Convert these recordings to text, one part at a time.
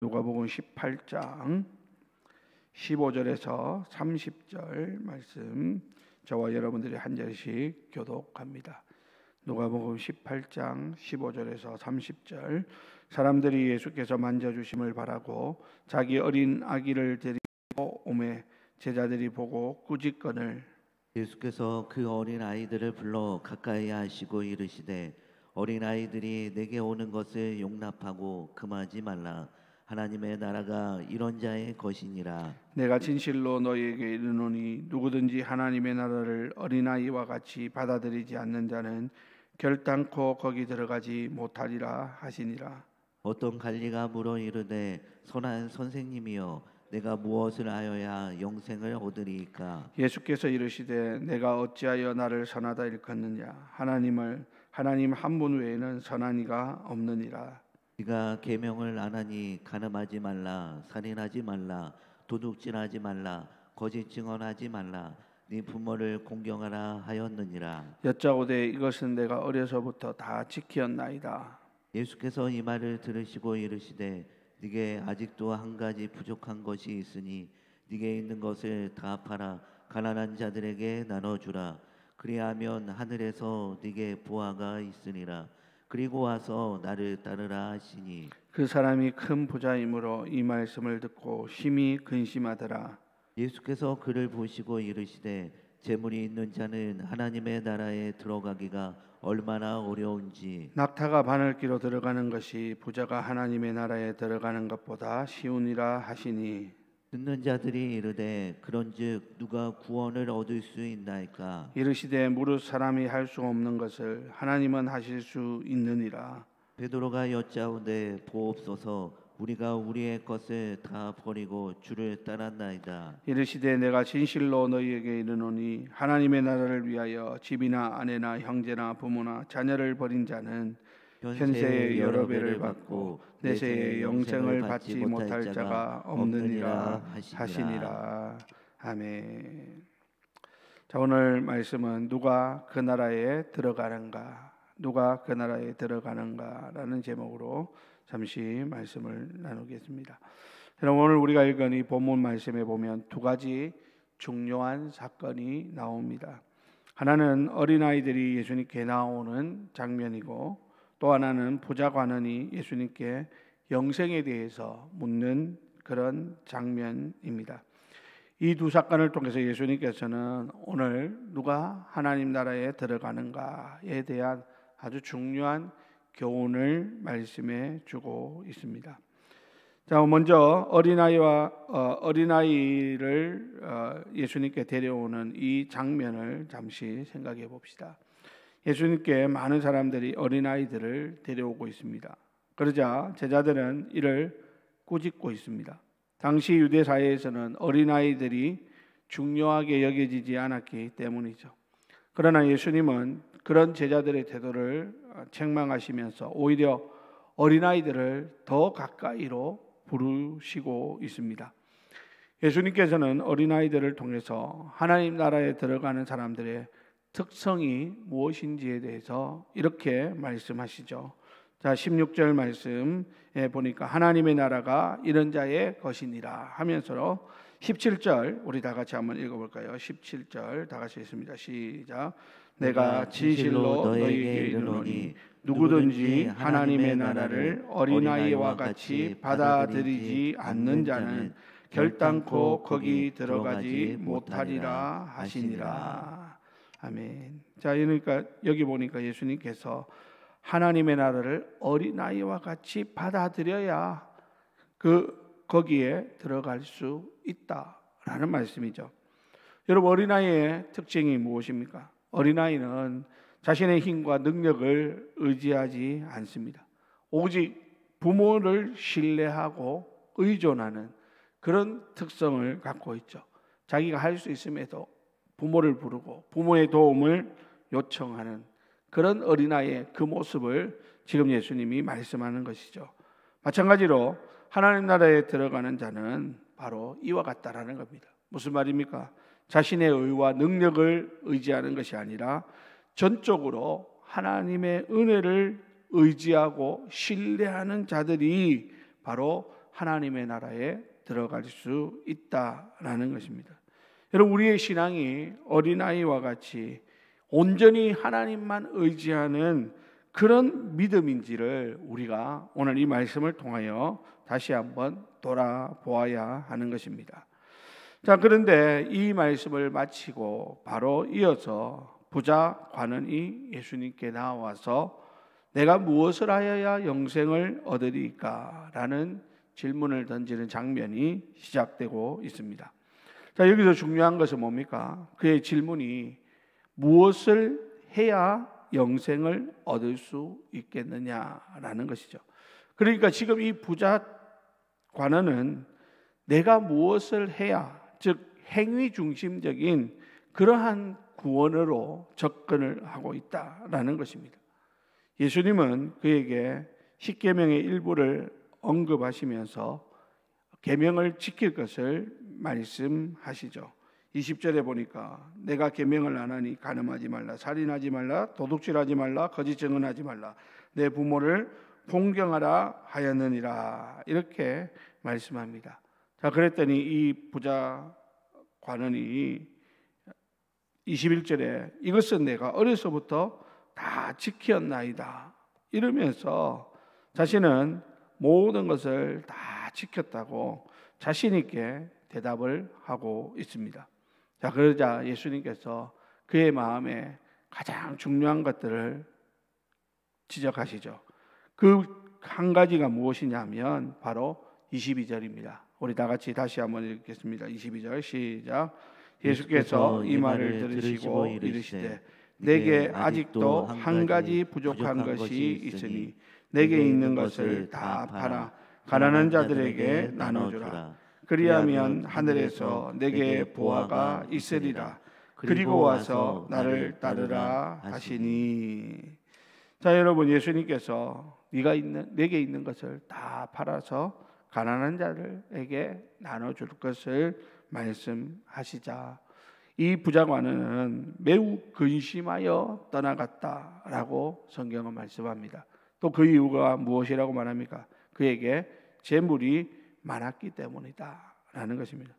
누가복음 18장 15절에서 30절 말씀 저와 여러분들이 한 절씩 교독합니다. 누가복음 18장 15절에서 30절. 사람들이 예수께서 만져주심을 바라고 자기 어린 아기를 데리고 오매 제자들이 보고 꾸짖거늘 예수께서 그 어린 아이들을 불러 가까이 하시고 이르시되 어린 아이들이 내게 오는 것을 용납하고 금하지 말라. 하나님의 나라가 이런 자의 것이니라. 내가 진실로 너희에게 이르노니 누구든지 하나님의 나라를 어린아이와 같이 받아들이지 않는 자는 결단코 거기 들어가지 못하리라 하시니라. 어떤 관리가 물어 이르되 선한 선생님이여 내가 무엇을 하여야 영생을 얻으리이까? 예수께서 이르시되 내가 어찌하여 나를 선하다 일컫느냐? 하나님 한 분 외에는 선한 이가 없느니라. 네가 계명을 안 하니 간음하지 말라, 살인하지 말라, 도둑질하지 말라, 거짓 증언하지 말라, 네 부모를 공경하라 하였느니라. 여짜오되 이것은 내가 어려서부터 다 지키었나이다. 예수께서 이 말을 들으시고 이르시되 네게 아직도 한 가지 부족한 것이 있으니 네게 있는 것을 다 팔아 가난한 자들에게 나눠주라. 그리하면 하늘에서 네게 보화가 있으리라. 그리고 와서 나를 따르라 하시니 그 사람이 큰 부자이므로 이 말씀을 듣고 심히 근심하더라. 예수께서 그를 보시고 이르시되 재물이 있는 자는 하나님의 나라에 들어가기가 얼마나 어려운지 낙타가 바늘기로 들어가는 것이 부자가 하나님의 나라에 들어가는 것보다 쉬우니라 하시니 듣는 자들이 이르되 그런즉 누가 구원을 얻을 수 있나이까? 이르시되 무릇 사람이 할 수 없는 것을 하나님은 하실 수 있느니라. 베드로가 여짜오되 보옵소서 우리가 우리의 것을 다 버리고 주를 따랐나이다. 이르시되 내가 진실로 너희에게 이르노니 하나님의 나라를 위하여 집이나 아내나 형제나 부모나 자녀를 버린 자는 현세의 여러 배를 받고 내세의 영생을 받지 못할 자가 없느니라 하시니라. 아멘. 자, 오늘 말씀은 누가 그 나라에 들어가는가, 누가 그 나라에 들어가는가라는 제목으로 잠시 말씀을 나누겠습니다. 여러분, 오늘 우리가 읽은 이 본문 말씀에 보면 두 가지 중요한 사건이 나옵니다. 하나는 어린아이들이 예수님께 나오는 장면이고, 또 하나는 부자 관원이 예수님께 영생에 대해서 묻는 그런 장면입니다. 이 두 사건을 통해서 예수님께서는 오늘 누가 하나님 나라에 들어가는가에 대한 아주 중요한 교훈을 말씀해 주고 있습니다. 자, 먼저 어린아이를 예수님께 데려오는 이 장면을 잠시 생각해 봅시다. 예수님께 많은 사람들이 어린아이들을 데려오고 있습니다. 그러자 제자들은 이를 꾸짖고 있습니다. 당시 유대 사회에서는 어린아이들이 중요하게 여겨지지 않았기 때문이죠. 그러나 예수님은 그런 제자들의 태도를 책망하시면서 오히려 어린아이들을 더 가까이로 부르시고 있습니다. 예수님께서는 어린아이들을 통해서 하나님 나라에 들어가는 사람들의 특성이 무엇인지에 대해서 이렇게 말씀하시죠. 자, 16절 말씀에 보니까 하나님의 나라가 이런 자의 것이니라 하면서 17절 우리 다 같이 한번 읽어볼까요? 17절 다 같이 읽습니다. 시작. 내가 진실로 너희에게 이르노니 누구든지 하나님의 나라를 어린아이와 같이 받아들이지 않는 자는 결단코 거기 들어가지 못하리라 하시니라. 아멘. 자, 그러니까 여기 보니까 예수님께서 하나님의 나라를 어린아이와 같이 받아들여야 거기에 들어갈 수 있다라는 말씀이죠. 여러분, 어린아이의 특징이 무엇입니까? 어린아이는 자신의 힘과 능력을 의지하지 않습니다. 오직 부모를 신뢰하고 의존하는 그런 특성을 갖고 있죠. 자기가 할 수 있음에도 부모를 부르고 부모의 도움을 요청하는 그런 어린아이의 그 모습을 지금 예수님이 말씀하는 것이죠. 마찬가지로 하나님 나라에 들어가는 자는 바로 이와 같다라는 겁니다. 무슨 말입니까? 자신의 의와 능력을 의지하는 것이 아니라 전적으로 하나님의 은혜를 의지하고 신뢰하는 자들이 바로 하나님의 나라에 들어갈 수 있다라는 것입니다. 여러분, 우리의 신앙이 어린아이와 같이 온전히 하나님만 의지하는 그런 믿음인지를 우리가 오늘 이 말씀을 통하여 다시 한번 돌아보아야 하는 것입니다. 자, 그런데 이 말씀을 마치고 바로 이어서 부자 관원이 예수님께 나와서 내가 무엇을 하여야 영생을 얻으리까? 라는 질문을 던지는 장면이 시작되고 있습니다. 자, 여기서 중요한 것은 뭡니까? 그의 질문이 무엇을 해야 영생을 얻을 수 있겠느냐라는 것이죠. 그러니까 지금 이 부자 관원은 내가 무엇을 해야, 즉 행위 중심적인 그러한 구원으로 접근을 하고 있다라는 것입니다. 예수님은 그에게 십계명의 일부를 언급하시면서 계명을 지킬 것을 말씀하시죠. 20절에 보니까 내가 계명을 안 하니 간음하지 말라, 살인하지 말라, 도둑질하지 말라, 거짓 증언하지 말라, 내 부모를 공경하라 하였느니라, 이렇게 말씀합니다. 자, 그랬더니 이 부자 관원이 21절에 이것은 내가 어려서부터 다 지켰나이다 이러면서 자신은 모든 것을 다 지켰다고 자신 있게 대답을 하고 있습니다. 자, 그러자 예수님께서 그의 마음에 가장 중요한 것들을 지적하시죠. 그 한 가지가 무엇이냐면 바로 22절입니다. 우리 다 같이 다시 한번 읽겠습니다. 22절 시작. 예수께서 이 말을 들으시고 이르시되 내게 아직도 한 가지 부족한 것이 있으니 내게 있는 것을 다 팔아 가난한 자들에게 나눠주라. 그리하면 하늘에서 내게 보화가 있으리라. 그리고 와서 나를 따르라 하시니. 자, 여러분, 예수님께서 내게 있는 것을 다 팔아서 가난한 자들에게 나눠줄 것을 말씀하시자 이 부자관은 매우 근심하여 떠나갔다라고 성경은 말씀합니다. 또 그 이유가 무엇이라고 말합니까? 그에게 재물이 많았기 때문이다 라는 것입니다.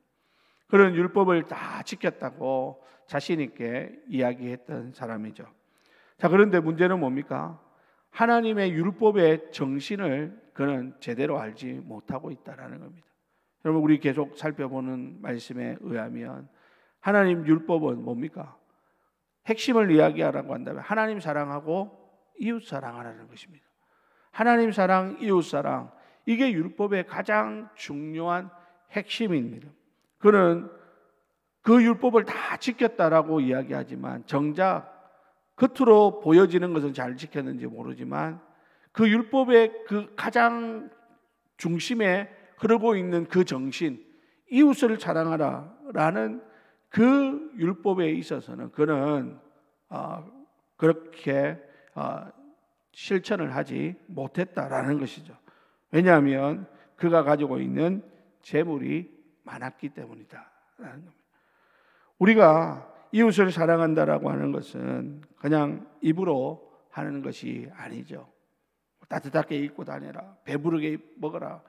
그런 율법을 다 지켰다고 자신 있게 이야기했던 사람이죠. 자, 그런데 문제는 뭡니까? 하나님의 율법의 정신을 그는 제대로 알지 못하고 있다라는 겁니다. 여러분, 우리 계속 살펴보는 말씀에 의하면 하나님 율법은 뭡니까? 핵심을 이야기하라고 한다면 하나님 사랑하고 이웃 사랑하라는 것입니다. 하나님 사랑, 이웃 사랑, 이게 율법의 가장 중요한 핵심입니다. 그는 그 율법을 다 지켰다라고 이야기하지만 정작 겉으로 보여지는 것은 잘 지켰는지 모르지만 그 율법의 그 가장 중심에 흐르고 있는 그 정신, 이웃을 사랑하라라는 그 율법에 있어서는 그는 그렇게 실천을 하지 못했다라는 것이죠. 왜냐하면 그가 가지고 있는 재물이 많았기 때문이다라는 겁니다. 우리가 이웃을 사랑한다라고 하는 것은 그냥 입으로 하는 것이 아니죠. 따뜻하게 입고 다녀라, 배부르게 먹어라.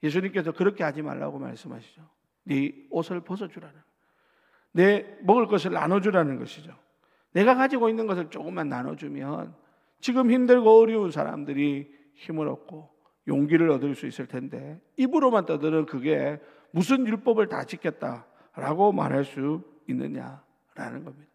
예수님께서 그렇게 하지 말라고 말씀하시죠. 네 옷을 벗어주라는, 내 먹을 것을 나눠주라는 것이죠. 내가 가지고 있는 것을 조금만 나눠주면 지금 힘들고 어려운 사람들이 힘을 얻고 용기를 얻을 수 있을 텐데 입으로만 떠드는 그게 무슨 율법을 다 지켰다라고 말할 수 있느냐라는 겁니다.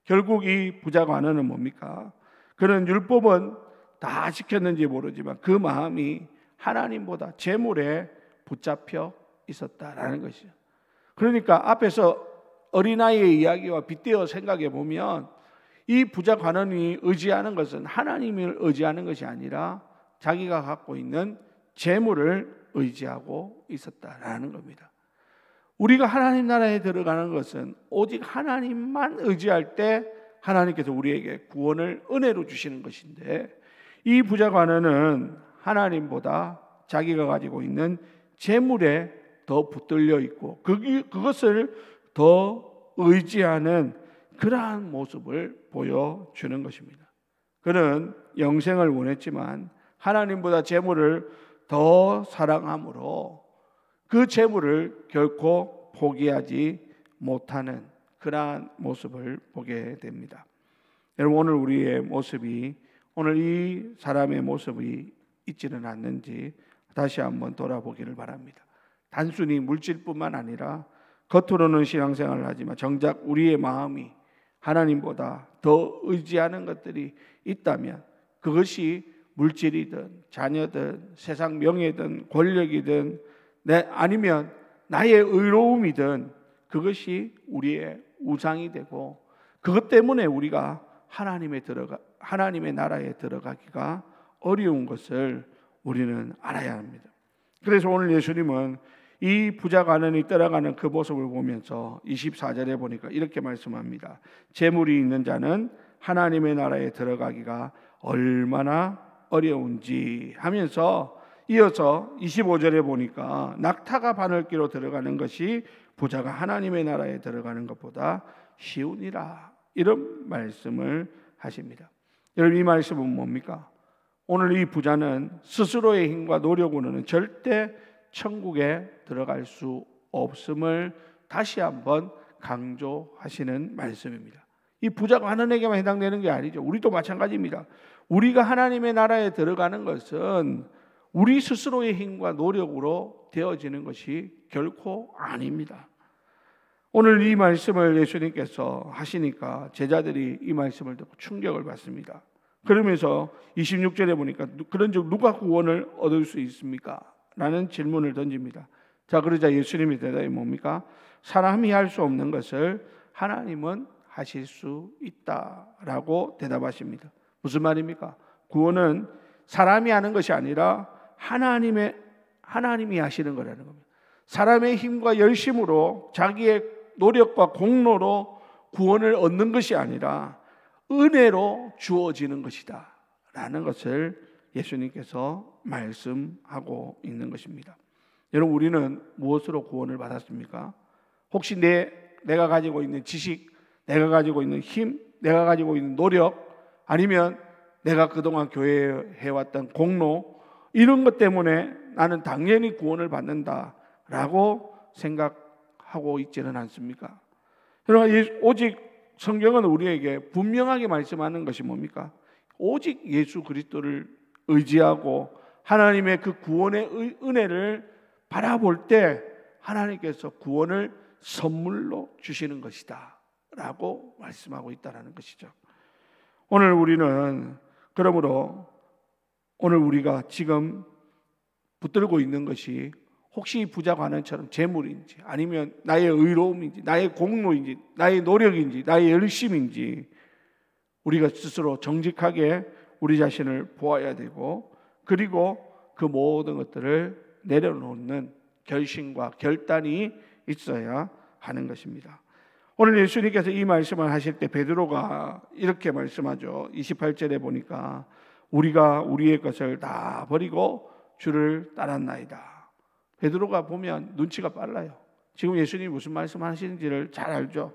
결국 이 부자 관원은 뭡니까? 그는 율법은 다 지켰는지 모르지만 그 마음이 하나님보다 재물에 붙잡혀 있었다라는 것이죠. 그러니까 앞에서 어린아이의 이야기와 빗대어 생각해 보면 이 부자 관원이 의지하는 것은 하나님을 의지하는 것이 아니라 자기가 갖고 있는 재물을 의지하고 있었다라는 겁니다. 우리가 하나님 나라에 들어가는 것은 오직 하나님만 의지할 때 하나님께서 우리에게 구원을 은혜로 주시는 것인데 이 부자 관원은 하나님보다 자기가 가지고 있는 재물에 더 붙들려 있고 그것을 더 의지하는 그러한 모습을 보여주는 것입니다. 그는 영생을 원했지만 하나님보다 재물을 더 사랑함으로 그 재물을 결코 포기하지 못하는 그러한 모습을 보게 됩니다. 여러분, 오늘 우리의 모습이, 오늘 이 사람의 모습이 있지는 않는지 다시 한번 돌아보기를 바랍니다. 단순히 물질뿐만 아니라 겉으로는 신앙생활을 하지만 정작 우리의 마음이 하나님보다 더 의지하는 것들이 있다면, 그것이 물질이든 자녀든 세상 명예든 권력이든 아니면 나의 의로움이든 그것이 우리의 우상이 되고, 그것 때문에 우리가 하나님의 나라에 들어가기가 어려운 것을 우리는 알아야 합니다. 그래서 오늘 예수님은 이 부자 가난이 떠나가는 그 모습을 보면서 24절에 보니까 이렇게 말씀합니다. 재물이 있는 자는 하나님의 나라에 들어가기가 얼마나 어려운지 하면서 이어서 25절에 보니까 낙타가 바늘기로 들어가는 것이 부자가 하나님의 나라에 들어가는 것보다 쉬우니라, 이런 말씀을 하십니다. 여러분, 이 말씀은 뭡니까? 오늘 이 부자는 스스로의 힘과 노력으로는 절대 천국에 들어갈 수 없음을 다시 한번 강조하시는 말씀입니다. 이 부자가 하나님에게만 해당되는 게 아니죠. 우리도 마찬가지입니다. 우리가 하나님의 나라에 들어가는 것은 우리 스스로의 힘과 노력으로 되어지는 것이 결코 아닙니다. 오늘 이 말씀을 예수님께서 하시니까 제자들이 이 말씀을 듣고 충격을 받습니다. 그러면서 26절에 보니까 그런즉 누가 구원을 얻을 수 있습니까? 라는 질문을 던집니다. 자, 그러자 예수님의 대답이 뭡니까? 사람이 할 수 없는 것을 하나님은 하실 수 있다라고 대답하십니다. 무슨 말입니까? 구원은 사람이 하는 것이 아니라 하나님이 하시는 거라는 겁니다. 사람의 힘과 열심으로 자기의 노력과 공로로 구원을 얻는 것이 아니라 은혜로 주어지는 것이다 라는 것을 예수님께서 말씀하고 있는 것입니다. 여러분, 우리는 무엇으로 구원을 받았습니까? 혹시 내가 가지고 있는 지식, 내가 가지고 있는 힘, 내가 가지고 있는 노력, 아니면 내가 그동안 교회에 해왔던 공로, 이런 것 때문에 나는 당연히 구원을 받는다라고 생각하고 있지는 않습니까? 그러나 오직 성경은 우리에게 분명하게 말씀하는 것이 뭡니까? 오직 예수 그리스도를 의지하고 하나님의 그 구원의 은혜를 바라볼 때 하나님께서 구원을 선물로 주시는 것이다 라고 말씀하고 있다는 것이죠. 오늘 우리는 그러므로 오늘 우리가 지금 붙들고 있는 것이 혹시 부자 관원처럼 재물인지, 아니면 나의 의로움인지, 나의 공로인지, 나의 노력인지, 나의 열심인지 우리가 스스로 정직하게 우리 자신을 보아야 되고, 그리고 그 모든 것들을 내려놓는 결심과 결단이 있어야 하는 것입니다. 오늘 예수님께서 이 말씀을 하실 때 베드로가 이렇게 말씀하죠. 28절에 보니까 우리가 우리의 것을 다 버리고 주를 따랐나이다. 베드로가 보면 눈치가 빨라요. 지금 예수님이 무슨 말씀 하시는지를 잘 알죠.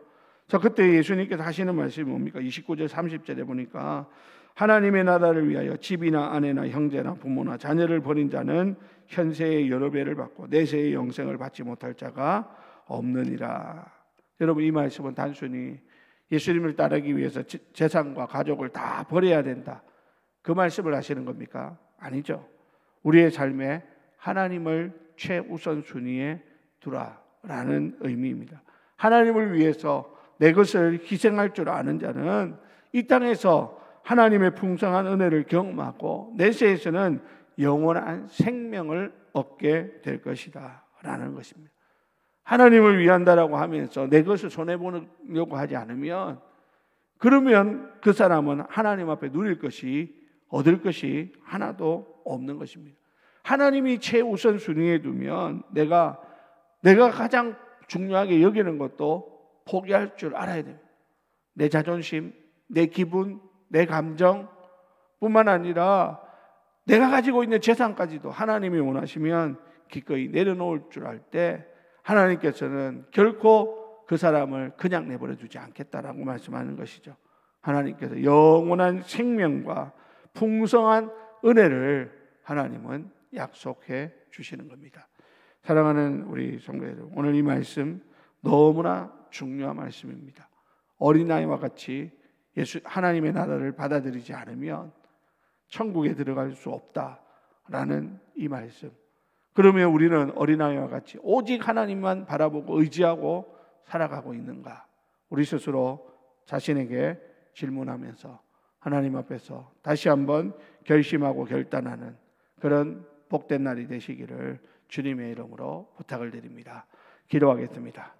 자, 그때 예수님께서 하시는 말씀이 뭡니까? 29절 30절에 보니까 하나님의 나라를 위하여 집이나 아내나 형제나 부모나 자녀를 버린 자는 현세의 여러 배를 받고 내세의 영생을 받지 못할 자가 없느니라. 여러분, 이 말씀은 단순히 예수님을 따르기 위해서 재산과 가족을 다 버려야 된다, 그 말씀을 하시는 겁니까? 아니죠. 우리의 삶에 하나님을 최우선 순위에 두라라는 의미입니다. 하나님을 위해서 내 것을 희생할 줄 아는 자는 이 땅에서 하나님의 풍성한 은혜를 경험하고 내세에서는 영원한 생명을 얻게 될 것이다 라는 것입니다. 하나님을 위한다라고 하면서 내 것을 손해보려고 하지 않으면, 그러면 그 사람은 하나님 앞에 누릴 것이, 얻을 것이 하나도 없는 것입니다. 하나님이 최우선 순위에 두면 내가 가장 중요하게 여기는 것도 포기할 줄 알아야 됩니다. 내 자존심, 내 기분, 내 감정 뿐만 아니라 내가 가지고 있는 재산까지도 하나님이 원하시면 기꺼이 내려놓을 줄 알 때 하나님께서는 결코 그 사람을 그냥 내버려 두지 않겠다라고 말씀하는 것이죠. 하나님께서 영원한 생명과 풍성한 은혜를 하나님은 약속해 주시는 겁니다. 사랑하는 우리 성도 여러분, 오늘 이 말씀 너무나 중요한 말씀입니다. 어린아이와 같이 하나님의 나라를 받아들이지 않으면 천국에 들어갈 수 없다라는 이 말씀. 그러면 우리는 어린아이와 같이 오직 하나님만 바라보고 의지하고 살아가고 있는가? 우리 스스로 자신에게 질문하면서 하나님 앞에서 다시 한번 결심하고 결단하는 그런 복된 날이 되시기를 주님의 이름으로 부탁을 드립니다. 기도하겠습니다.